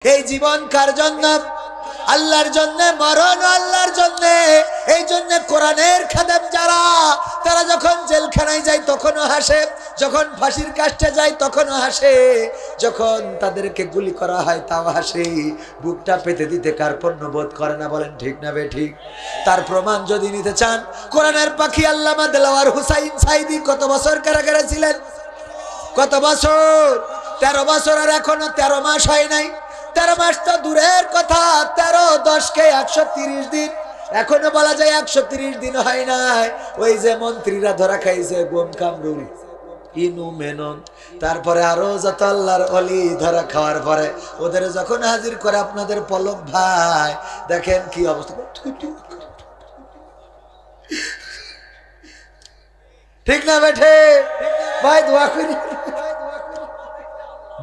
এই জীবন কার জন্য? আল্লাহর জন্য। মরণ আল্লাহর জন্য। এই জন্য কোরআনের খাদেম যারা, তারা যখন জেলখানায় যায় তখনও হাসে, যখন ফাঁসির কাস্টে যায় তখনও হাসে, যখন তাদেরকে গুলি করা হয় তাও হাসে। বুকটা পেতে দিতে কার্পণ্য বোধ করে না। বলেন ঠিক না বে ঠিক? তার প্রমাণ যদি নিতে চান, কোরআনের পাখি আল্লামা দেলাওয়ার হুসাইন সাইদি কত বছর কারাগারে ছিলেন? কত বছর? 13 বছর। আর এখনো 13 মাস হয় নাই। 13 মাস তো দূরের কথা, 13×10 = 130 দিন। এখনো বলা যায় 130 দিন হয় নাই। ওই যে মন্ত্রীরা ধরা খাইছে, গোম কামরুল, ইনু মেনন, তারপরে আরো যত আল্লাহর ওলি ধরা খাওয়ার পরে ওদের যখন হাজির করে আপনাদের পলক ভাই, দেখেন কি অবস্থা। ঠিক না বেঠে ভাই? দোয়া করি,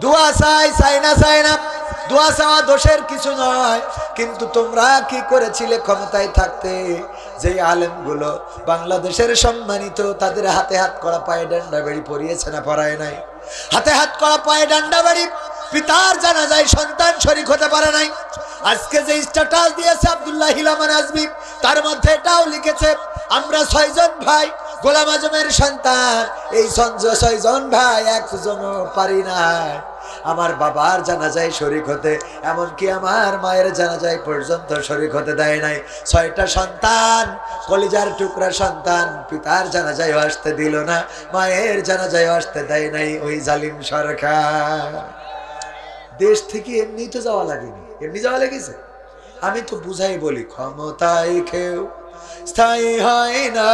দোয়া চাই না। দোয়া চাওয়া দোষের কিছু নয়, কিন্তু তোমরা কি করেছিলে ক্ষমতায় থাকতে? যে আলেমগুলো বাংলাদেশের সম্মানিত, তাদের হাতে হাত করা, পায়ে ডান্ডা বেড়ি পরিয়েছে না পরায় নাই? হাতে হাত করা, পায়ে ডান্ডা বেড়ি, পিতার জানাজায় সন্তান শরীক হতে পারে নাই। আজকে যে স্ট্যাটাস দিয়েছে আব্দুল্লাহ হিলামান আজমি, তার মধ্যে এটাও লিখেছে আমরা 6 জন ভাই, গোলাম আজমের সন্তান। এই 6 জন ভাই একজনও পারি না আমার বাবার জানাজায় শরীক হতে, এমনকি আমার মায়ের জানাজায় পর্যন্ত শরীক হতে দেয় নাই। 6টা সন্তান, কলিজার টুকরা সন্তান, পিতার জানাজায় আসতে দিল না, মায়ের জানাজায় আসতে দেয় নাই ওই জালিম সরকার। দেশ থেকে এমনি তো যাওয়া লাগেনি, এমনি যাওয়া লেগেছে। আমি তো বুঝাই বলি, ক্ষমতায় কেউ স্থায়ী হয় না,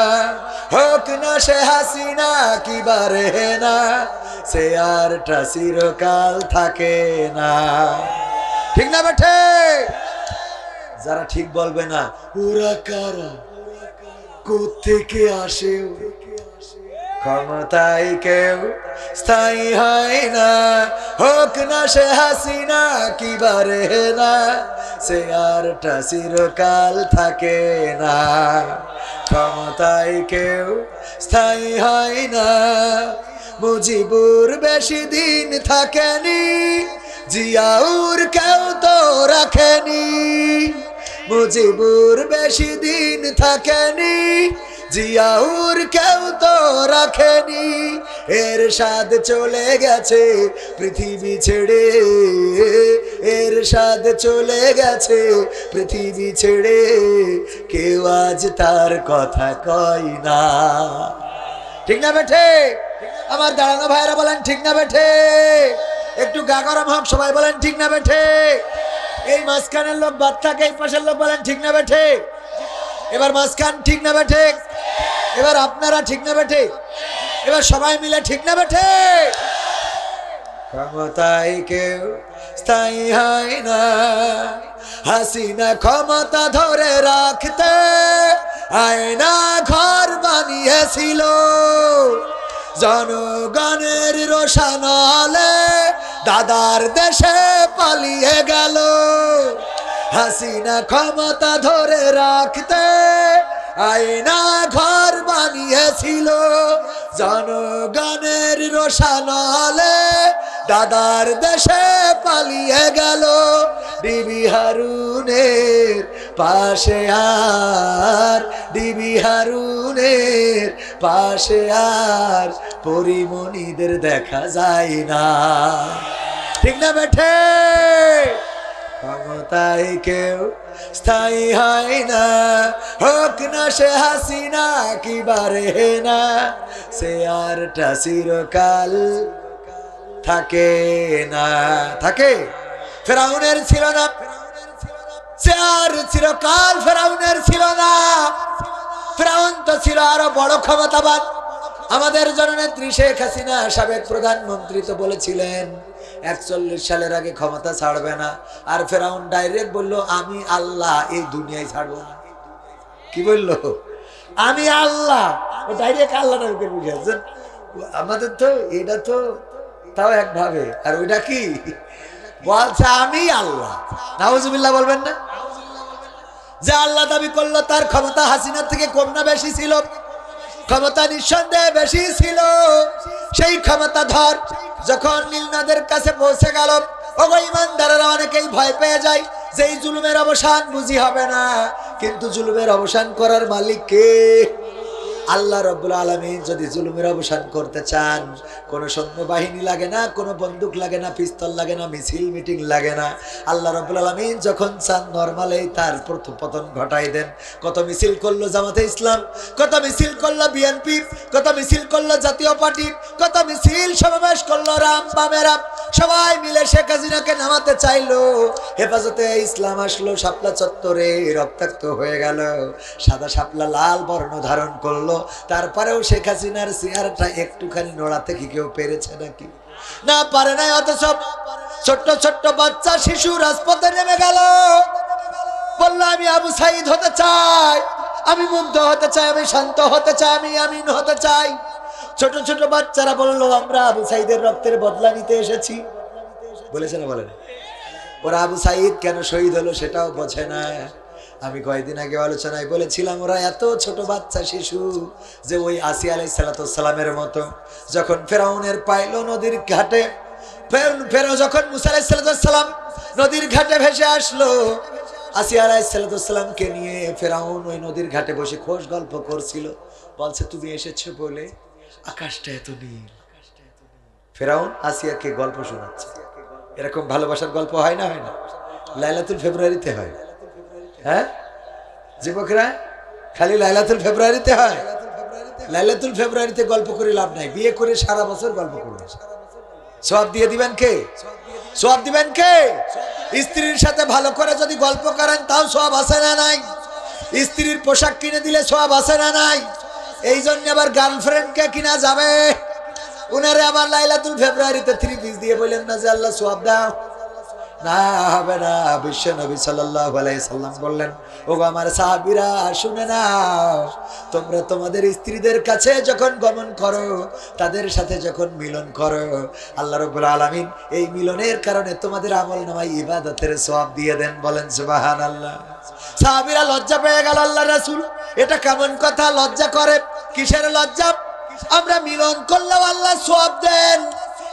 হোক না সে হাসিনা কি বারে না, সে আরটা চিরকাল থাকে না। ঠিক না বেঠে? যারা ঠিক বলবে না, ওরা কারা, কোত্থেকে আসে? ক্ষমতায় কেউ স্থায়ী হয় না, হোক না সে হাসিনা কি বারে না, সে আরটা চিরকাল থাকে না। ক্ষমতায় কেউ স্থায়ী হয় না। মুজিবুর বেশি দিন থাকেনি, জিয়াউর কেউ তো রাখেনি। মুজিবুর বেশি দিন থাকেনি, জিয়াউর কেউ তো রাখেনি। এরশাদ চলে গেছে পৃথিবী ছেড়ে, এরশাদ চলে গেছে পৃথিবী ছেড়ে, কেউ আজ তার কথা কয় না। ঠিক না বেঠে? আমার দাঁড়ানো ভাইরা বলেন ঠিক না বেঠে? একটু গা গরম হোক সবাই, বলেন ঠিক না বেঠে? এই মাঝখানের লোক বাদ থাকে, এই পাশের লোক বলেন ঠিক না বেঠে? এবার মাঝখান ঠিক না বেঠে? এবার আপনারা ঠিক না বেঠে? এবার সবাই মিলে ঠিক না বেঠে? ক্ষমতায় কেউ স্থায়ী হয় না, হাসিনা ক্ষমতা ধরে রাখতে আয়না ঘর বানিয়েছিল, জনগণের রোশানলে দাদার দেশে পালিয়ে গেল। হাসিনা ক্ষমতা ধরে রাখতে আয়না ঘর বানিয়েছিল, জনগণের রোশানলে দাদার দেশে পালিয়ে গেল। ডিবি হারুনের পাশে আর, ডিবি হারুনের পাশে আর পরিমণিদের দেখা যায় না। ঠিক না বেঠে? ক্ষমতায় কেউ স্থায়ী হয় না, হোক না সে হাসিনা কি বারে না, সে আরটা চিরকাল থাকে না। থাকে? ফেরাউনের ছিল না, সে আর চিরকাল ফেরাউনের ছিল না। ফেরাউন তো ছিল আরো বড় ক্ষমতাবান। আমাদের জননেত্রী শেখ হাসিনা, সাবেক প্রধানমন্ত্রী, তো বলেছিলেন 41 সালের আগে ক্ষমতা ছাড়বে না। আর ফেরাউন ডাইরেক্ট বলল, আমি আল্লাহ, এই দুনিয়ায় ছাড়বো না। কি বললো? আমি আল্লাহ। ও ডাইরেক্ট আল্লাহটা বুঝে। আমাদের তো এটা তো তাও একভাবে, আর ওইটা কি বলছে আমি আল্লাহ। নাউজুবিল্লাহ বলবেন না? যে আল্লাহ দাবি করলো, তার ক্ষমতা হাসিনার থেকে কম না বেশি ছিল? ক্ষমতা নিঃসন্দেহে বেশি ছিল। সেই ক্ষমতা ধর যখন নীলনদের কাছে পৌঁছে গেল, ওগো ঈমানদারেরা অনেকেই ভয় পেয়ে যায় যে এই জুলুমের অবসান বুঝি হবে না, কিন্তু জুলুমের অবসান করার মালিক কে? আল্লাহ রাব্বুল আলামিন। যদি জুলুমের অবসান করতে চান, কোনো সৈন্যবাহিনী লাগে না, কোনো বন্দুক লাগে না, পিস্তল লাগে না, মিছিল মিটিং লাগে না। আল্লাহ রাব্বুল আলামিন যখন চান নরমালেই তার পতন ঘটাই দেন। কত মিছিল করলো জামাতে ইসলাম, কত মিছিল করলো বিএনপি, কত মিছিল করলো জাতীয় পার্টি, কত মিছিল সমাবেশ করলো রাম বামেরা, সবাই মিলে শেখ হাসিনাকে নামাতে চাইলো। হেফাজতে ইসলাম আসলো শাপলা চত্বরে, রক্তাক্ত হয়ে গেল, সাদা শাপলা লাল বর্ণ ধারণ করলো। তারপরেও শেখ হাসিনার চেহারাটা একটুখানি নড়াতে কি কেউ পেরেছে নাকি? না, পারে নাই। অথচ ছোট্ট ছোট্ট বাচ্চা শিশু রাজপথে নেমে গেল, বললো আমি আবু সাইদ হতে চাই, আমি মুগ্ধ হতে চাই, আমি শান্ত হতে চাই, আমি আমিন হতে চাই। ছোট ছোট বাচ্চারা বললো আমরা আবু সাইদের রক্তের বদলা নিতে এসেছি। বলেছে না? বলে না? ওরা আবু সাইদ কেন শহীদ হলো সেটাও বোঝে না। আমি কয়েকদিন আগে আলোচনায় বলেছিলাম ওরা এত ছোট বাচ্চা শিশু যে ওই আসিয়া আলাইহিস সালামের মতো যখন ফেরাউনের পাইলো নদীর ঘাটে, ফেরাও যখন মুসা আলাইহিস সালাম নদীর ঘাটে ভেসে আসলো, আসিয়া আলাইহিস সালামকে নিয়ে ফেরাউন ওই নদীর ঘাটে বসে খোশ গল্প করছিল। বলছে তুমি এসেছো বলে আকাশটা এত নীল। ফেরাউন আসিয়াকে গল্প শোনাচ্ছে। এরকম ভালোবাসার গল্প হয় না? হয় না? লাইলাতুল ফেব্রুয়ারিতে হয়। হ্যাঁ যুবকরা, খালি লাইলাতুল ফেব্রুয়ারিতে হয়। লাইলাতুল ফেব্রুয়ারিতে গল্প করে লাভ নাই, বিয়ে করে সারা বছর গল্প করবেন। সওয়াব দিয়ে দিবেন কে? সওয়াব দিবেন কে? স্ত্রীর সাথে ভালো করে যদি গল্প করেন তাও সওয়াব আছে না নাই? স্ত্রীর পোশাক কিনে দিলে সওয়াব আছে না নাই? এই জন্য আবার গার্লফ্রেন্ডকে কিনা যাবে, উনারে আবার লাইলাতুল ফেব্রুয়ারিতে 3 পিস দিয়ে বলেন না যে আল্লাহ সওয়াব দাও। না, হবে না। বিশ্ব নবী সাল্লাল্লাহু আলাইহি সাল্লাম বললেন, ওগো আমার সাহাবীরা শুনে নাও, তোমরা তোমাদের স্ত্রীদের কাছে যখন গমন করো, তাদের সাথে যখন মিলন করো, আল্লাহ রাব্বুল আলামিন এই মিলনের কারণে তোমাদের আমলনামায় ইবাদতের সওয়াব দিয়ে দেন। বলেন সুবহানাল্লাহ। সাহাবীরা লজ্জা পেয়ে গেল, আল্লাহর রাসূল এটা কেমন কথা? লজ্জা করে কিসের লজ্জা? আমরা মিলন করলেও আল্লাহ সওয়াব দেন,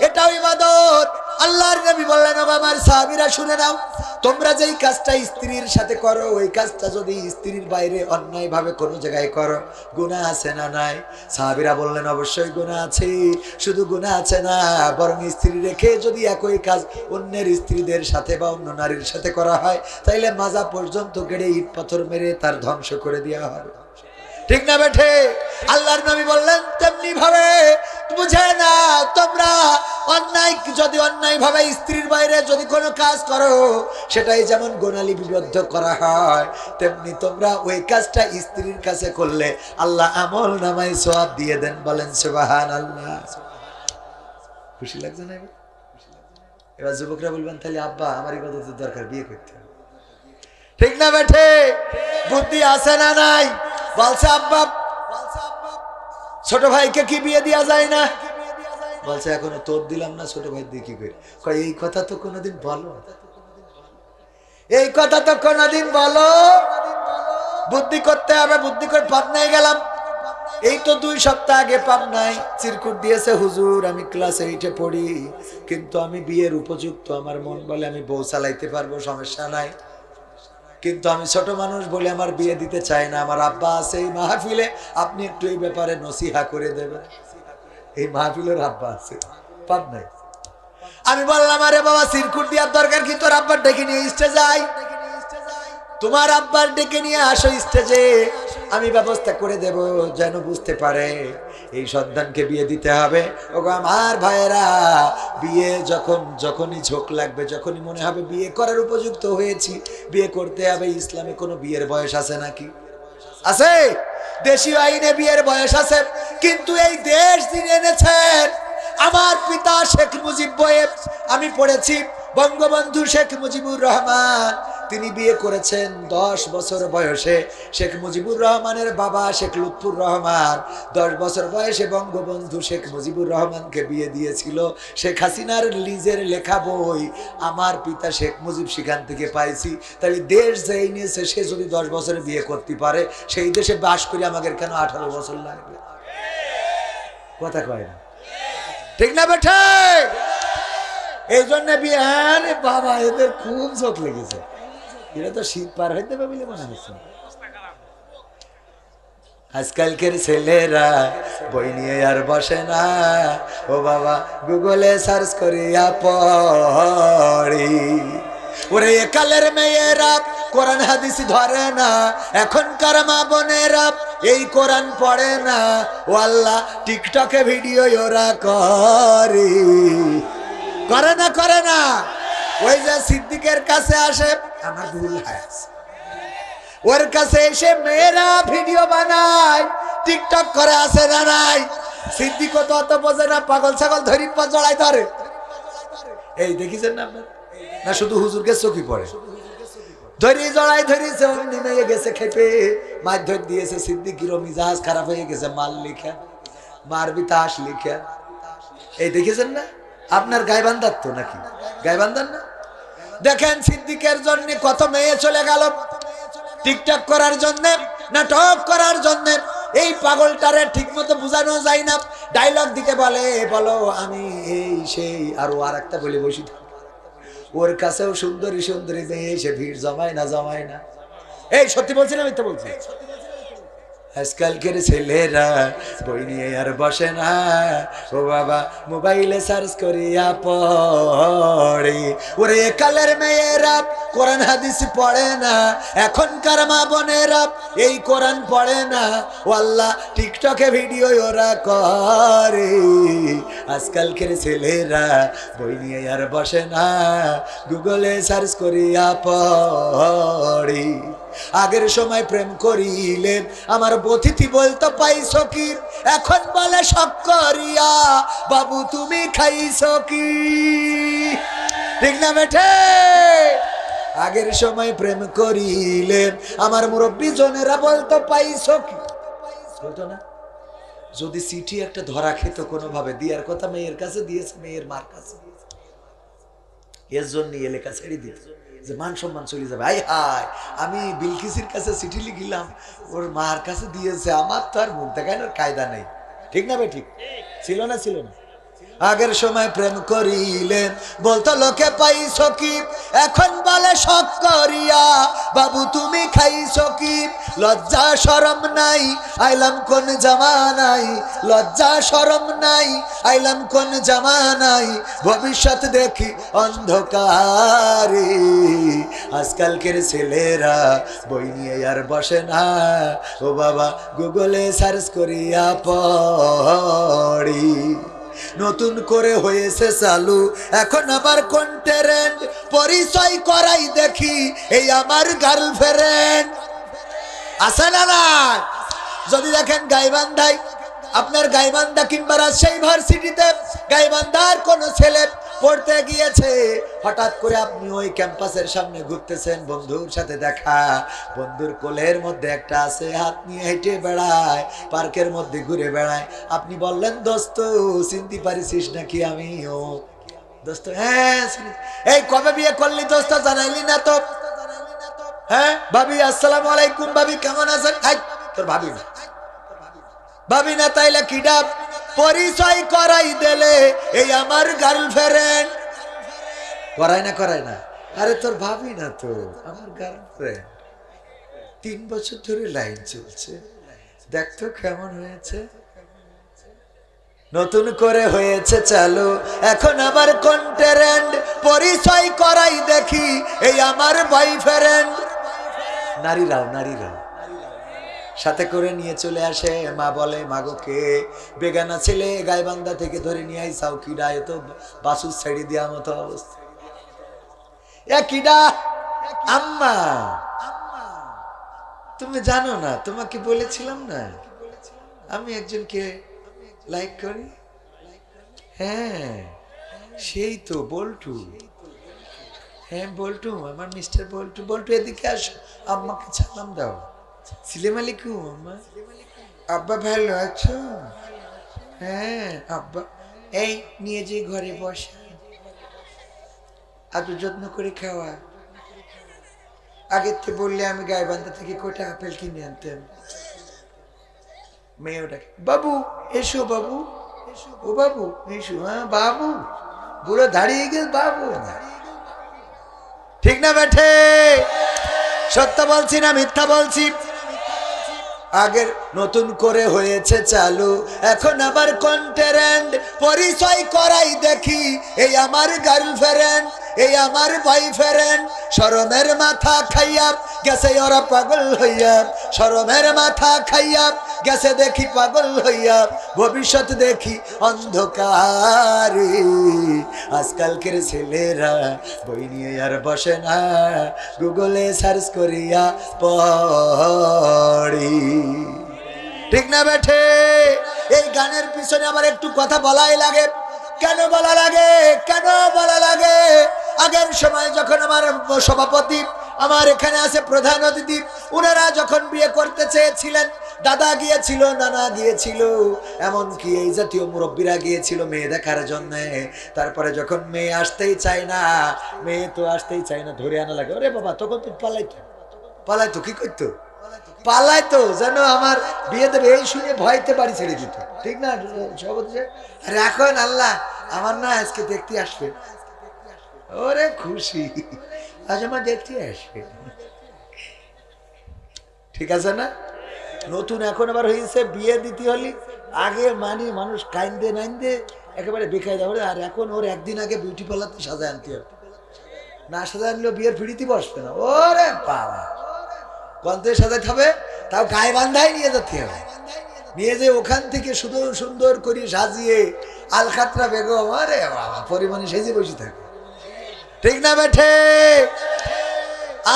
এটাও ইবাদত। আল্লাহর নবী বললেন, ও আমার সাহাবীরা শুনে নাও, তোমরা যেই কাজটা স্ত্রীর সাথে করো ওই কাজটা যদি স্ত্রীর বাইরে অন্যায় ভাবে কোনো জায়গায় করো, গুনাহ আছে না নাই? সাহাবীরা বললেন অবশ্যই গুনাহ আছে। শুধু গুনাহ আছে না, বরং স্ত্রী রেখে যদি একই কাজ অন্যের স্ত্রীদের সাথে বা অন্য নারীর সাথে করা হয়, তাইলে মাজা পর্যন্ত গেড়ে ইট পাথর মেরে তার ধ্বংস করে দেওয়া হবে। ঠিক না বেঠে? আল্লাহর নবী বললেন তেমনি ভাবে বুঝে না, তোমরা অন্যায় যদি অন্যায় ভাবে স্ত্রীর বাইরে যদি কোনো কাজ করো, সেটাই যেমন গুনাহ লিপিবদ্ধ করা হয়, তেমনি তোমরা ওই কাজটা স্ত্রীর কাছে করলে আল্লাহ আমল নামায় সওয়াব দিয়ে দেন। বলেন সুবহানাল্লাহ। খুশি লাগছে না? এবার যুবকরা বলবেন তাহলে আব্বা আমার ইবাদতের দরকার, বিয়ে করতে হবে। ঠিক না বেঠে? বুদ্ধি আছে না নাই? বলছে আব্বা ছোট ভাইকে কি বিয়ে দেওয়া যায় না? বলছে এখনো তোর দিলাম না, ছোট ভাই দিয়ে কি করে? এই কথা তো কোনোদিন বলো, এই কথা তো কোনোদিন বলো। বুদ্ধি করতে হবে। বুদ্ধি করে পাবনায় গেলাম, এই তো 2 সপ্তাহ আগে পাবনায় চিরকুট দিয়েছে, হুজুর আমি ক্লাস 8-এ পড়ি, কিন্তু আমি বিয়ের উপযুক্ত, আমার মন বলে আমি বউ চালাইতে পারবো, সমস্যা নাই, কিন্তু আমি ছোট মানুষ বলে আমার বিয়ে দিতে চাই না। আমার আব্বা আছে এই মাহফিলে, আপনি একটু এই ব্যাপারে নসিহা করে দেবেন। এই মাহফিলের আব্বা আছে পাবনায়। আমি বললাম আরে বাবা চিরকুট দেওয়ার দরকার কি? তোর আব্বার ডেকে নিয়ে স্টেজে আয়, তোমার আব্বার ডেকে নিয়ে আসো স্টেজে, আমি ব্যবস্থা করে দেব যেন বুঝতে পারে এই সন্তানকে বিয়ে দিতে হবে। ওগো আমার ভাইয়েরা, বিয়ে যখনই ঝোঁক লাগবে, যখনই মনে হবে বিয়ে করার উপযুক্ত হয়েছি, বিয়ে করতে হবে। ইসলামে কোনো বিয়ের বয়স আছে নাকি? আছে? দেশীয় আইনে বিয়ের বয়স আছে, কিন্তু এই দেশ যিনি এনেছেন আমার পিতা শেখ মুজিব বইয়ে আমি পড়েছি, বঙ্গবন্ধু শেখ মুজিবুর রহমান তিনি বিয়ে করেছেন 10 বছর বয়সে। শেখ মুজিবুর রহমানের বাবা শেখ লুৎফুর রহমান 10 বছর বয়সে বঙ্গবন্ধু শেখ মুজিবুর রহমানকে বিয়ে দিয়েছিল। শেখ হাসিনার লিজের লেখা বই আমার পিতা শেখ মুজিব সেখান থেকে পাইছি। তাহলে দেশ যেই নিয়েছে সে যদি 10 বছরে বিয়ে করতে পারে, সেই দেশে বাস করে আমাদের কেন 18 বছর লাগবে? কথা কয় না? ঠিক না বেঠে? এই জন্য বিহারে বাবা এদের খুব চোখ লেগেছে, এরা তো শীত পার হইতে পারবে বলে মনে হচ্ছে। আজকালকের ছেলেরা বই নিয়ে আর বসে না, ও বাবা গুগলে সার্চ করিয়া পড়ি। ওরে একালের মেয়েরা কোরআন হাদিস ধরে না, এখনকার মা বোনেরা এই কোরআন পড়ে না, ও আল্লাহ টিকটকে ভিডিও ওরা করে না করে না। ওই যে সিদ্দিকের কাছে আসে, আমার ভুল হয়েছে, ওর কাছে এসে মেয়েরা ভিডিও বানায়, টিকটক করে আসে না নাই। সিদ্দিক তো অত বোঝে না, পাগল ছাগল ধরি জড়াই ধরে। এই দেখিছেন না আপনার, না শুধু হুজুরকে চোখই পড়ে, ধরি জড়াই ধরিছে, অমনি মেয়ে গেছে খেপে, মাছ ধর দিয়েছে। সিদ্দিকিরও মিজাজ খারাপ হয়ে গেছে, মাল লিখা মারবি তাস লিখা। এই দেখেছেন না, আপনার গাইবান্ধার তো নাকি গাইবান্ধার না? দেখেন সিদ্দিকের জন্য কত মেয়ে চলে গেল টিকটক করার জন্য, নাটক করার জন্য। এই পাগলটারে ঠিক মতো বুঝানো যায় না, ডায়লগ দিতে বলে, বলো আমি এই সেই, আর ও আর একটা বলে বসি। ওর কাছেও সুন্দরী সুন্দরী মেয়ে এসে ভিড় জমায় না। এই সত্যি বলছি না মিথ্যা বলছি? আজকালকের ছেলেরা বই নিয়ে আর বসে না, ও বাবা মোবাইলে সার্চ করিয়া পড়ে। ওরে একালের মেয়েরা কোরআন হাদিস পড়ে না, এখনকার মা বোনেরা এই কোরআন পড়ে না, ও আল্লাহ টিকটকে ভিডিও ওরা করে। আজকালকের ছেলেরা বই নিয়ে আর বসে না, গুগলে সার্চ করিয়া পড়ে। আগের সময় প্রেম করিলে আমার বতিথি বলতো পাইছো কি, এখন বলে শখ করিয়া বাবু তুমি খাইছো কি। ঠিক না বেঠে? আগের সময় প্রেম করিলে আমার মুরব্বী জনেরা বলতো পাইছো কি, বলতো না? যদি চিঠি একটা ধরা খেত কোনোভাবে, দিয়ার কথা মেয়ের কাছে দিয়েছে, মেয়ের মার কাছে, এর জন্য এলাকা ছেড়ে দিত যে মান সম্মান চলে যাবে। আই হায়, আমি বিলকিসের কাছে চিঠি লিখিলাম, ওর মার কাছে দিয়েছে, আমার তো আর মুখ দেখানোর কায়দা নেই। ঠিক না ভাই? ঠিক ছিল না? ছিল না? আগের সময় প্রেম করিলে বলতো লোকে পাইছো কি, এখন বলে শখ করিয়া বাবু তুমি খাইছো কি। লজ্জা শরম নাই, আইলাম কোন জামানাই, লজ্জা শরম নাই, আইলাম কোন জামানাই, ভবিষ্যৎ দেখি অন্ধকারে। আজকালকের ছেলেরা বই নিয়ে আর বসে না, ও বাবা গুগলে সার্চ করিয়া পড়ি। নতুন করে হয়েছে চালু এখন আবার কন্টেন্ট, পরিচয় করাই দেখি এই আমার গার্লফ্রেন্ড। আছে না না? যদি দেখেন গাইবান্ধায়, আপনার গাইবান্ধা কিংবা রাজশাহী ইউনিভার্সিটিতে গাইবান্ধার কোন ছেলে পড়তে গিয়েছে, হঠাৎ করে আপনি ওই ক্যাম্পাসের সামনে ঘুরতেছেন, বন্ধুর সাথে দেখা, বন্ধুর কোলের মধ্যে একটা আছে, হাত নিয়ে হেঁটে বেড়ায়, পার্কের মধ্যে ঘুরে বেড়ায়। আপনি বললেন দোস্ত চিনতে পারিস নাকি আমি ও দোস্ত? হ্যাঁ। এই কবে বিয়ে করলি দোস্ত, জানাইলি না তো? হ্যাঁ ভাবি আসসালামু আলাইকুম, ভাবি কেমন আছেন? তোর ভাবি না, ভাবি না তাইলে কি ডাব? পরিচয় করাই দিলে এই আমার গার্লফ্রেন্ড। করায় না? করায় না? আরে তোর ভাবি না তো, আমার গার্লফ্রেন্ড। 3 বছর ধরে লাইন চলছে, দেখতো কেমন হয়েছে। নতুন করে হয়েছে চালু এখন আবার কন্টেন্ট, পরিচয় করাই দেখি এই আমার বয়ফ্রেন্ড। নারীরাও সাথে করে নিয়ে চলে আসে, মা বলে মাগোকে বেগানা ছেলে গাইবান্ধা থেকে ধরে নিয়ে আই সাউকিডা, এ তো বাসুর ছেড়ে দেওয়া মতো অবস্থা। কিডা? আম্মা তুমি জানো না, তোমাকে বলেছিলাম না আমি একজনকে লাইক করি। হ্যাঁ সেই তো বল্টু। হ্যাঁ বল্টু, আমার মিস্টার বল্টু। বল্টু এদিকে আসো, আম্মাকে সালাম দাও। সালাম আলাইকুম আম্মা। আব্বা ভালো আছো? হ্যাঁ আব্বা। এই নিয়ে যে ঘরে বসা, আদর যত্ন করে খাওয়া। আগের থেকে বললে আমি গাইবান্ধা থেকে কয়টা আপেল কিনে আনতাম। মেয়ে ওটাকে বাবু এসো, বাবু ও বাবু এসো। হ্যাঁ বাবু বুড়ো দাঁড়িয়ে গেছে বাবু। ঠিক না বেঠে? সত্য বলছি না মিথ্যা বলছি? আগের নতুন করে হয়েছে চালু, এখন আবার কন্টেরেন্ট পরিচয় করাই দেখি, এই আমার গার্লফ্রেন্ড, এই আমার বয়ফ্রেন্ড। শরমের মাথা খাইয়া গেছে ওরা পাগল হইয়া, শরমের মাথা খাইয়া গেছে দেখি পাগল হইয়া, ভবিষ্যৎ দেখি অন্ধকারে। আজকালকের ছেলেরা বই নিয়ে আর বসে না, গুগলে সার্চ করিয়া পড়ি। ঠিক না বেঠে? এই গানের পিছনে আমার একটু কথা বলাই লাগে। কেন বলা লাগে? কেন বলা লাগে? আগের সময় যখন আমার সভাপতি, আমার এখানে আছে প্রধান অতিথি, ওনারা যখন বিয়ে করতে চেয়েছিলেন, দাদা গিয়েছিল, নানা গিয়েছিল, এমনকি এই জাতীয় মুরব্বীরা গিয়েছিল মেয়ে দেখার জন্য। তারপরে যখন মেয়ে আসতেই চায় না, মেয়ে তো আসতেই চায় না, ধরে আনা লাগে। ওরে বাবা, তখন তো পালাইতো কি করতো? পালাইতো যেন আমার বিয়ে দেবে এই শুনে ভয়তে বাড়ি ছেড়ে দিত। ঠিক না সভাপতি? আর এখন আল্লাহ আমার না আজকে দেখতে আসবে, ওরে খুশি, আজ আমার দেখতে আসবে। ঠিক আছে না? নতুন এখন আবার হয়েছে বিয়ে দিতে হলে আগে মানে মানুষ কাইন্দে নাইন্দে একেবারে বেকায় যাবে। আর এখন ওর একদিন আগে বিউটি পার্লারতে সাজায় আনতে হবে, না সাজায় আনলেও বিয়ের পিড়িতে বসবে না। ওরে বাবা, কন্তে সাজাতে হবে, তাও গায়ে বান্ধাই নিয়ে যেতে হবে। নিয়ে যে ওখান থেকে সুন্দর সুন্দর করে সাজিয়ে আলখাতরা বেগম, আরে বাবা, পরিমাণে সেজে বসে থাকে। ঠিক না বেঠে?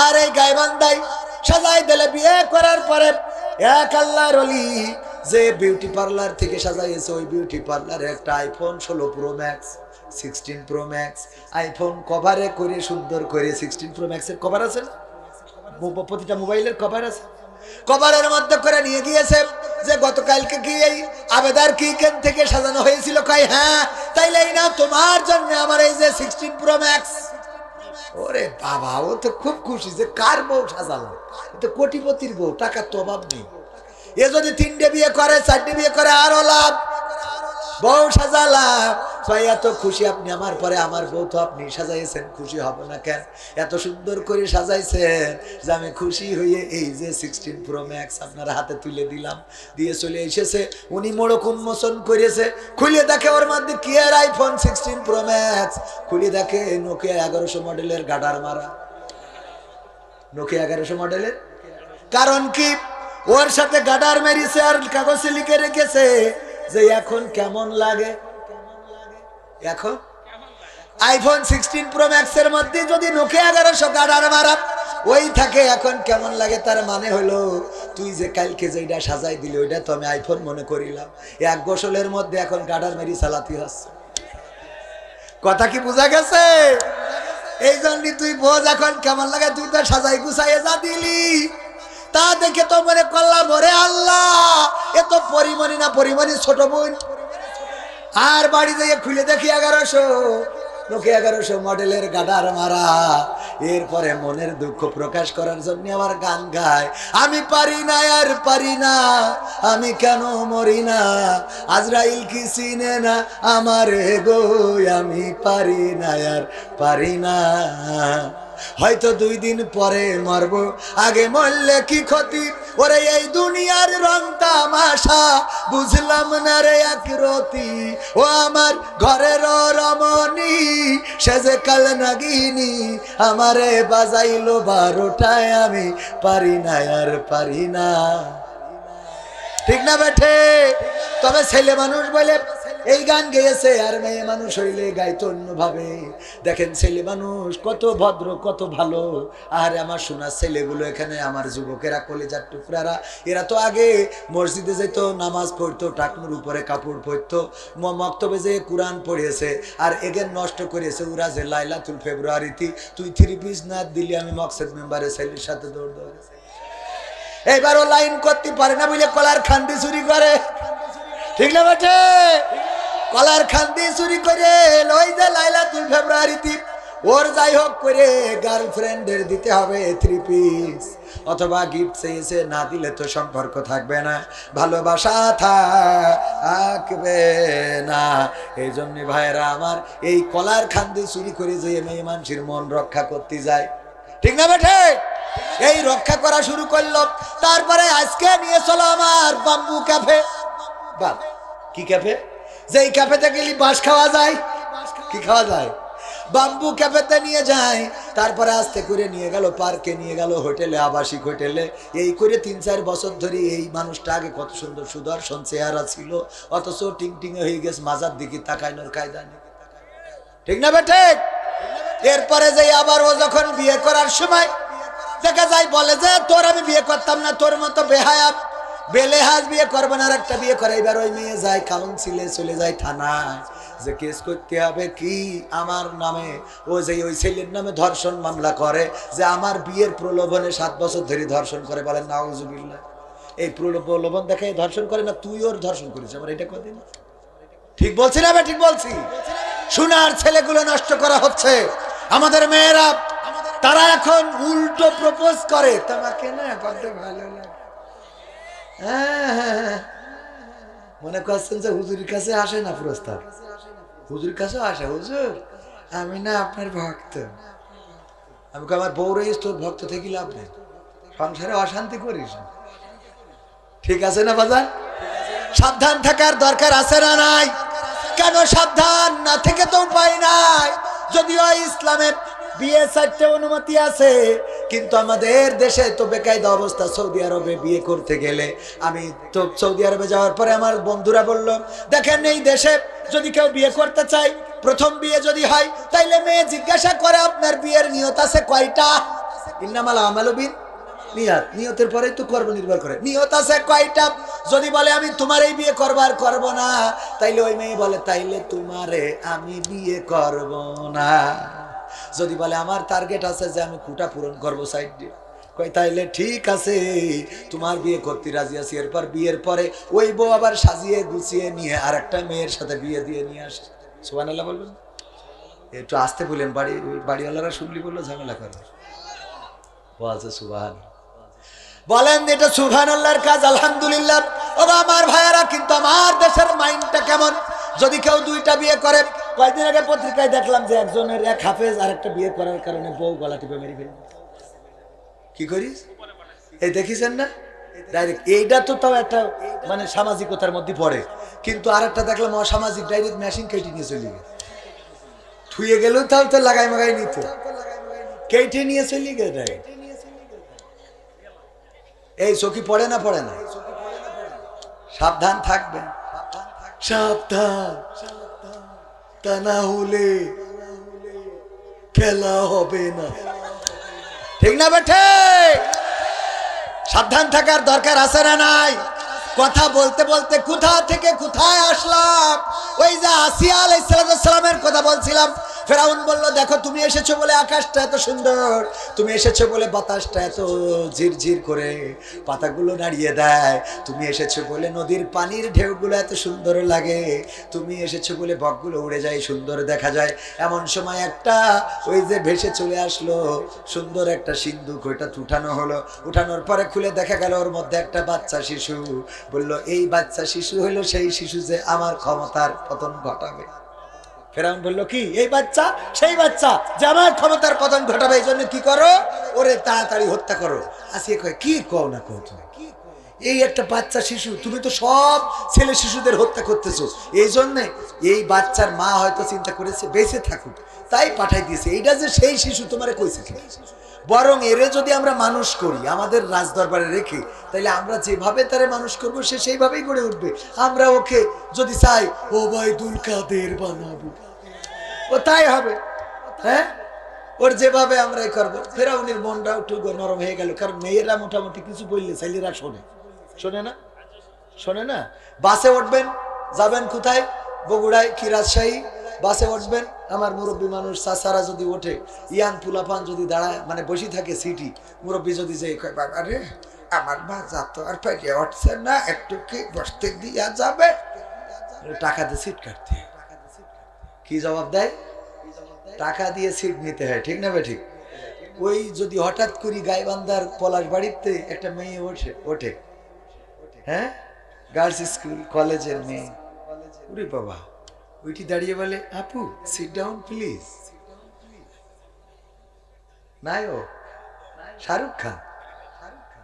আর এই গায়ে বান্ধাই সাজাই দিলে বিয়ে করার পরে এক আল্লাহর ওলি যে বিউটি পার্লার থেকে সাজাইছে, ওই বিউটি পার্লারে একটা iPhone 16 pro max, 16 pro max iPhone কভারে করে সুন্দর করে, 16 প্রো ম্যাক্সের কভার আছে না, প্রতিটা মোবাইলের কভার আছে, কভারের মধ্যে করে নিয়ে গিয়েছে যে গতকালকে কি এই আবেদার কিচেন থেকে সাজানো হয়েছিল? কয় হ্যাঁ। তাইলে এই না তোমার জন্য আমার এই যে 16 প্রো ম্যাক্স। ওরে বাবা, ও তো খুব খুশি যে কার বউ সাজালাম, তো কোটিপতির বউ, টাকার তো অভাব নেই। এ যদি 3টে বিয়ে করে, 4টে বিয়ে করে, আরো লাভ। বউ সাজালাম, এত খুশি আপনি আমার পরে, আমার বউ তো আপনি সাজাইছেন, খুশি হব না কেন? এত সুন্দর করে সাজাইছেন যে আমি খুশি হয়ে এই যে 16 প্রো ম্যাক্স আপনার হাতে তুলে দিলাম, দিয়ে চলে এসেছে। উনি মোড়ক উন্মোচন করেছে, খুলে দেখে ওর মধ্যে কি আর আইফোন 16 প্রো ম্যাক্স, খুলে দেখে নোকিয়া 1100 মডেলের গাডার মারা, নোকিয়া 1100 মডেলের। কারণ কি? ওর সাথে গাডার মেরিছে আর কাগজে লিখে রেখেছে যে এখন কেমন লাগে। এখন আইফোন 16 প্রো ম্যাক্স এর মধ্যে যদি নোকিয়া 1100 গাডার মারা ওই থাকে, এখন কেমন লাগে তার মানে হলো তুই যে কালকে যেটা সাজাই দিলি ওইটা তো আমি আইফোন মনে করিলাম, এক গোসলের মধ্যে এখন গাডার মেরি চালাতে হচ্ছে। কথা কি বোঝা গেছে? এই জন্য তুই বোঝ এখন কেমন লাগে, তুই তো সাজাই গুছাইয়ে যা দিলি, তা দেখে তো মনে করলাম ওরে আল্লাহ, এ তো পরিমণি না পরিমণি ছোট বোন। আর বাড়ি যেয়ে খুলে দেখি 1100 নোকিয়া 1100 মডেলের গাডার মারা। এরপরে মনের দুঃখ প্রকাশ করার জন্য আবার গান গায়, আমি পারি না আর পারি না, আমি কেন মরি না, আজরাইল কি চিনে না আমার গো, আমি পারি না আর পারি না। হয়তো 2 দিন পরে মরবো, আগে মরলে কি ক্ষতি, ওরে এই দুনিয়ার রং তামাশা বুঝলাম না রে এক রতি, ও আমার ঘরের রমণী সেজে কাল নাগিনী, আমারে বাজাইলো 12টায়, আমি পারি না আর পারি না। ঠিক না বেঠে? তবে ছেলে মানুষ বলে এই গান গেয়েছে, আর মেয়ে মানুষ হইলে গাইতো অন্যভাবে। দেখেন ছেলে মানুষ কত ভদ্র, কত ভালো। আর আমার শোনা ছেলেগুলো এখানে আমার যুবকেরা, কলেজার টুকরারা, এরা তো আগে মসজিদে যেত, নামাজ পড়তো, টাকনুর উপরে কাপড় পরতো, মক্তবে যে কোরআন পড়িয়েছে, আর এগেন নষ্ট করেছে ওরা যে লাইলাতুল ফেব্রুয়ারিতে তুই 3 পিস না দিলি আমি মকসেদ মেম্বারের ছেলের সাথে দৌড় দৌড়। এইবারও লাইন করতে পারে না বলে কলার খান্দি চুরি করে। ঠিক না বেটে? কলার খান্দি চুরি করে ওই যে লাইলাতুল ফেব্রুয়ারিতে ওর যাই হোক করে গার্লফ্রেন্ডের দিতে হবে 3 পিস, অথবা গিফট চেয়েছে, না দিলে তো সম্পর্ক থাকবে না, ভালোবাসা থাকবে না। এই জন্য ভাইরা আমার, এই কলার খান্দি চুরি করে যে মেয়ে মানুষের মন রক্ষা করতে যায়, ঠিক না বেঠে? এই রক্ষা করা শুরু করলো। তারপরে আজকে নিয়ে চলো আমার বাম্বু ক্যাফে। বাহ, কি ক্যাফে? যেই ক্যাফেতে গেলি বাঁশ খাওয়া যায়। কি খাওয়া যায়? বাম্বু ক্যাফেতে নিয়ে যায়। তারপরে আস্তে করে নিয়ে গেল পার্কে, নিয়ে গেল হোটেলে, আবাসিক হোটেলে। এই করে 3-4 বছর ধরে এই মানুষটা আগে কত সুন্দর সুদর্শন চেহারা ছিল, অথচ টিং টিং হয়ে গেছে, মাজার দিকে তাকায় নোর কায়দা নেই, ঠিক না বেটে? এরপরে যে আবার ও যখন বিয়ে করার সময় দেখা যায়, বলে যে তোর আমি বিয়ে করতাম না, তোর মতো বেহায়া বেলেহাজ বিয়ে করবো না, আর একটা বিয়ে করে। এবার ওই মেয়ে যায় কাউন্সিলে, চলে যায় থানায়, যে কেস করতে হবে কি আমার নামে। ও যে ওই ছেলের নামে ধর্ষণ মামলা করে, যে আমার বিয়ের প্রলোভনে 7 বছর ধরে ধর্ষণ করে। বলেন নাউজুবিল্লাহ। এই প্রলোভন দেখে ধর্ষণ করে না, তুই ওর ধর্ষণ করিস। আমার এটা কদিন ঠিক বলছি না? ঠিক বলছি। সোনার ছেলেগুলো নষ্ট করা হচ্ছে। আমাদের মেয়েরা তারা এখন উল্টো প্রপোজ করে, তোমাকে না বড্ড ভালো লাগে। মনে করছেন যে হুজুরের কাছে আসে না প্রস্তাব? হুজুরের কাছে আসে, হুজুর আমি না আপনার ভক্ত। আমি আমার বউরে তোর ভক্ত থেকে লাভ নেই, সংসারে অশান্তি করিস। ঠিক আছে না বাজার? সাবধান থাকার দরকার আছে না নাই? কেন সাবধান না থেকে তো উপায় নাই। যদিও ইসলামে বিয়ে 4টে অনুমতি আছে, কিন্তু আমাদের দেশে তো বেকায়দা অবস্থা। সৌদি আরবে বিয়ে করতে গেলে, আমি তো সৌদি আরবে যাওয়ার পরে আমার বন্ধুরা বলল, দেখেন এই দেশে যদি কেউ বিয়ে করতে চায়, প্রথম বিয়ে যদি হয়, তাইলে মেয়ে জিজ্ঞাসা করে আপনার বিয়ের নিয়ত আছে কয়টা? ইন্নামাল আমালু বিন নিয়ত, নিয়তের পরেই তো কর্ম নির্ভর করে। নিয়ত আছে কয়টা? যদি বলে আমি তোমার এই বিয়ে করবার করব না, তাইলে ওই মেয়ে বলে তাইলে তোমারে আমি বিয়ে করব না। যদি বলে আমার টার্গেট আছে যে আমি কোটা পূরণ করবো সাইড দিয়ে, কই তাইলে ঠিক আছে, তোমার বিয়ে করতে রাজি আছি। এরপর বিয়ের পরে ওই বউ আবার সাজিয়ে গুছিয়ে নিয়ে আর একটা মেয়ের সাথে বিয়ে দিয়ে নিয়ে আসে। সুবহানাল্লাহ বলবেন? একটু আসতে বললেন, বাড়িওয়ালারা শুনলি বললো ঝামেলা করে। বলছে সুবহান, বলেন এটা সুবহানাল্লাহর কাজ। আলহামদুলিল্লাহ। ও আমার ভাইয়েরা, কিন্তু আমার দেশের মাইন্ডটা কেমন? যদি কেউ 2টা বিয়ে করে, কয়েকদিন আগে পত্রিকায় দেখলাম যে একজনের এক হাফেজ আর একটা বিয়ে করার কারণে বউ গলা টিপে মেরে ফেলল। কি করিস? এই দেখিছেন না ডাইরেক্ট? এইটা তো তাও একটা মানে সামাজিকতার মধ্যে পড়ে, কিন্তু আর একটা দেখলাম অসামাজিক, ডাইরেক্ট মেশিন কেটে নিয়ে চলে গেছে। থুয়ে গেলেও তাও তো লাগাই মাগাই নিত, কেটে নিয়ে চলে গেছে ডাইরেক্ট। এই চোখি পড়ে না? পড়ে না? সাবধান থাকবেন, সাবধান, তা না হলে খেলা হবে না, ঠিক না বেঠে? সাবধান থাকার দরকার আছে না নাই? কথা বলতে বলতে কোথা থেকে কোথায় আসলাম। ওই যে আসিয়া আলাইহিস সালামের কথা বলছিলাম। ফেরাউন বলল, দেখো তুমি এসেছো বলে আকাশটা এত সুন্দর, তুমি এসেছো বলে বাতাসটা এত ঝিরঝির করে পাতাগুলো নাড়িয়ে দেয়, তুমি এসেছো বলে নদীর পানির ঢেউগুলো এত সুন্দর লাগে, তুমি এসেছো বলে বকগুলো উড়ে যায়, সুন্দর দেখা যায়। এমন সময় একটা ওই যে ভেসে চলে আসলো সুন্দর একটা সিন্ধুক, ওইটা উঠানো হলো। উঠানোর পরে খুলে দেখা গেল ওর মধ্যে একটা বাচ্চা শিশু। বলল, এই বাচ্চা শিশু হলো সেই শিশু যে আমার ক্ষমতার পতন ঘটাবে। ফেরাউন বলল, কি এই বাচ্চা সেই বাচ্চা যে আমার ক্ষমতার পতন ঘটাবে, এই জন্য কি করো, ওরে তাড়াতাড়ি হত্যা করো। আসিয়া কয়, কি কও না কও তুমি? এই একটা বাচ্চা শিশু, তুমি তো সব ছেলে শিশুদের হত্যা করতেছো। এই জন্যে এই বাচ্চার মা হয়তো চিন্তা করেছে বেঁচে থাকুক, তাই পাঠাই দিয়েছে। এইটা যে সেই শিশু তোমারে কইছে, বরং এরে যদি আমরা মানুষ করি আমাদের রাজদরবারে রেখে, তাইলে আমরা যেভাবে তারে মানুষ করব সে সেইভাবেই গড়ে উঠবে। আমরা ওকে যদি চাই ওবায়দুল কাদের বানাবো, ও তাই হবে। হ্যাঁ, ওর যেভাবে আমরাই করবো। ফেরাউনের মনটা একটু নরম হয়ে গেল, কারণ মেয়েরা মোটামুটি কিছু বললে ছেলেরা শোনে। শোনে না? শোনে না? বাসে উঠবেন, যাবেন কোথায়? বগুড়ায় কি রাজশাহী? বাসে উঠবেন, আমার মুরব্বী মানুষ চাচারা যদি ওঠে, ইয়ান পুলাপান যদি দাঁড়ায় মানে বসে থাকে সিটি, মুরব্বী যদি যে আরে আমার বাজা তো আর পেটে উঠছে না, একটু কি বসতে দিয়া যাবে? টাকা দিয়ে সিট কাটতে। কি জবাব দেয়? টাকা দিয়ে সিট নিতে হয়, ঠিক না বে ঠিক? ওই যদি হঠাৎ করি গাইবান্ধার পলাশ বাড়িতে একটা মেয়ে ওঠে, হ্যাঁ, গার্লস স্কুল কলেজের মেয়ে, ওরে বাবা, ওইটি দাঁড়িয়ে বলে আপু সিট ডাউন প্লিজ। নাই ও শাহরুখ খান,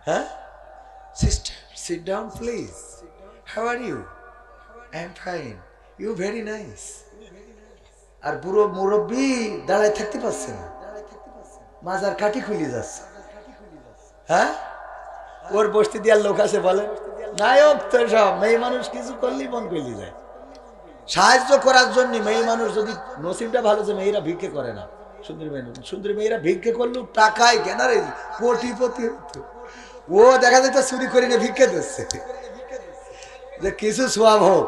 হ্যাঁ, sister sit down please, how are you, I am fine, you very nice. আর বুড়ো মুরব্বী দাঁড়ায় থাকতে পারছে না, মাজার কাঠি খুলে যাচ্ছে, হ্যাঁ। ওর বসতি দেওয়ার লোক আছে বলে নায়ক তো সব মেয়ে মানুষ কিছু করলেই মন করলি যায় সাহায্য করার জন্য। মেয়ে মানুষ যদি নসিবটা ভালো যে মেয়েরা ভিক্ষে করে না, সুন্দরী মেয়েরা ভিক্ষে করলেও টাকায় কেনারে কোটিপতি হতো। ও দেখা যায় চুরি করে নিয়ে ভিক্ষে দিচ্ছে যে কিছু সোয়াব হোক।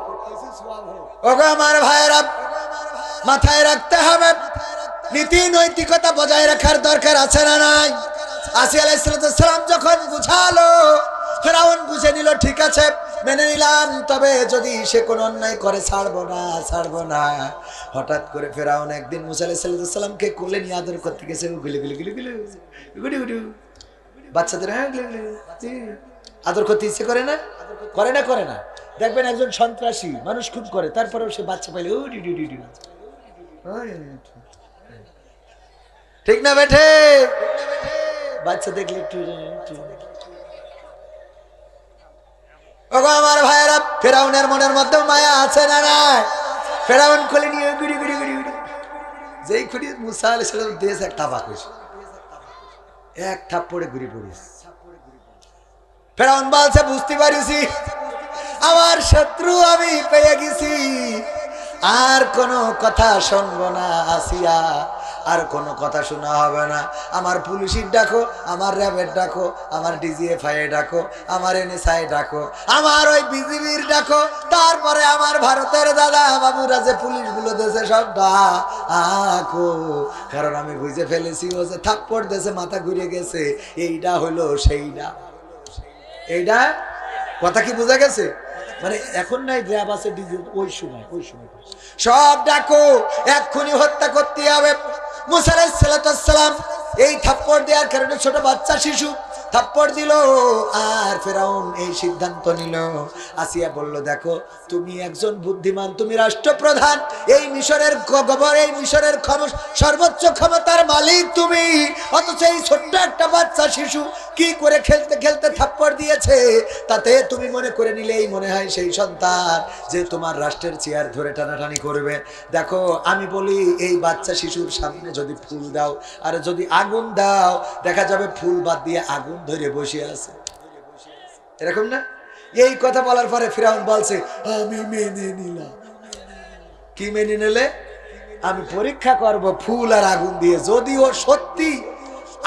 ওগো আমার ভাইয়েরা, মাথায় রাখতে হবে নীতি নৈতিকতা বজায় রাখার দরকার আছে না নাই? আসিয়া আলাইহিস সালাম যখন বুঝালো, ফেরাউন বুঝে নিল, ঠিক আছে মেনে নিলাম, তবে যদি সে কোনো অন্যায় করে ছাড়বো না। হঠাৎ করে ফেরাউন একদিন মুসা আলাইহিস সালামকে কোলে নিয়ে আদর করতে গেছে, গুলি বাচ্চাদের আদর করতে ইচ্ছে করে না? করে না। দেখবেন একজন সন্ত্রাসী মানুষ খুব করে, তারপরেও সে বাচ্চা পাইলে ঠিক না বেঠে? বাচ্চা দেখলে একটু। ওগো আমার ভাইয়েরা, ফেরাউনের মনের মধ্যে মায়া আছে না নাই? ফেরাউন কোলে নিয়ে গুড়ি যেই খুঁড়ি মুসা আলাইহিস সালাম দেশ এক থাপ্পড় কইছে, এক থাপ্পড়ে ঘুরি পড়িস। ফেরাউন বলছে বুঝতে পারিছি আমার শত্রু আমি পেয়ে গেছি, আর কোনো কথা শুনবো না আসিয়া, আর কোনো কথা শোনা হবে না। আমার পুলিশের ডাকো, আমার র্যাবের ডাকো, আমার ডিজিএফআই ডাকো, আমার এনএসআই ডাকো, আমার ওই বিজিবির ডাকো, তারপরে আমার ভারতের দাদা বাবুরা যে পুলিশগুলো দেশে সব ডাকো, কারণ আমি বুঝে ফেলেছি ও যে থাপ্পড় দেশে মাথা ঘুরে গেছে, এইটা হলো সেইটা। এইটা কথা কি বোঝা গেছে? মানে এখন নাই র্যাব আছে, ওই সময় সব ডাকো, এক্ষুনি হত্যা করতে হবে। মুসা আলাইহিস সালাম এই থাপ্পড় দেওয়ার কারণে ছোট বাচ্চা শিশু থাপ্পড় দিল, আর ফেরাউন এই সিদ্ধান্ত নিল। আসিয়া বলল দেখো তুমি একজন বুদ্ধিমান, তুমি রাষ্ট্রপ্রধান, এই মিশরের গভর্নর, এই মিশরের সর্বোচ্চ ক্ষমতার মালিক তুমি, অথচ এই ছোট্ট একটা বাচ্চা শিশু কি করে খেলতে খেলতে থাপ্পড় দিয়েছে, তাতে তুমি মনে করে নিলে এই মনে হয় সেই সন্তান যে তোমার রাষ্ট্রের চেয়ার ধরে টানাটানি করবে। দেখো আমি বলি এই বাচ্চা শিশুর সামনে যদি ফুল দাও আর যদি আগুন দাও, দেখা যাবে ফুল বাদ দিয়ে আগুন ধরে বসে আছে, এরকম না? এই কথা বলার পরে ফিরাউন বলছে আমি মেনে নিলাম। কি মেনে নিলে? আমি পরীক্ষা করব ফুল আর আগুন দিয়ে, যদি ও সত্যি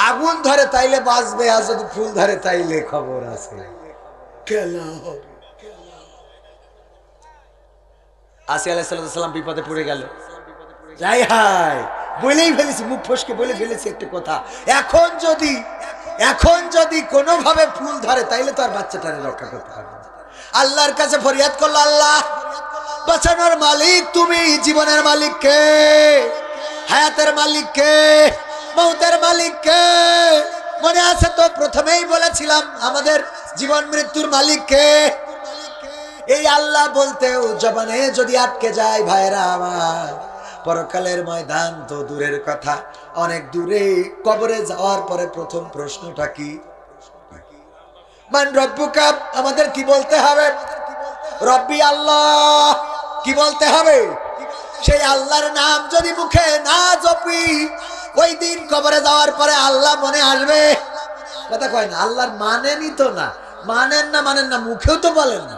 আগুন ধরে তাইলে বাঁচবে, আর যদি ফুল ধরে তাইলে খবর আছে, খেলা হবে। আসিয়া আলাইহিস সালাম বিপদে পড়ে গেল। যাই হাই বলেই ফেলেছি, মুখ ফসকে বলে ফেলেছি একটা কথা, এখন যদি কোনোভাবে ফুল ধরে তাইলে তো আর বাচ্চাটারে রক্ষা করতে পারবে না। আল্লাহর কাছে ফরিয়াদ করলো, আল্লাহ বাঁচানোর মালিক তুমি, জীবনের মালিক কে, হায়াতের মালিক কে, মৌতের মালিক কে? মনে আছে তো প্রথমেই বলেছিলাম আমাদের জীবন মৃত্যুর মালিক কে? এই আল্লাহ বলতেও জবানে যদি আটকে যায় ভাইরা আমার, পরকালের ময়দান তো দূরের কথা, অনেক দূরে কবরে যাওয়ার পরে প্রথম প্রশ্নটা কি? মান রব্বুকা, আমাদের কি বলতে হবে? রব্বি আল্লাহ, কি বলতে হবে? সেই আল্লাহর নাম যদি মুখে না জপি, ওই দিন কবরে যাওয়ার পরে আল্লাহ মনে আসবে? কথা কয় না, আল্লাহর মানেনই তো না, মানেন না মুখেও তো বলেন না।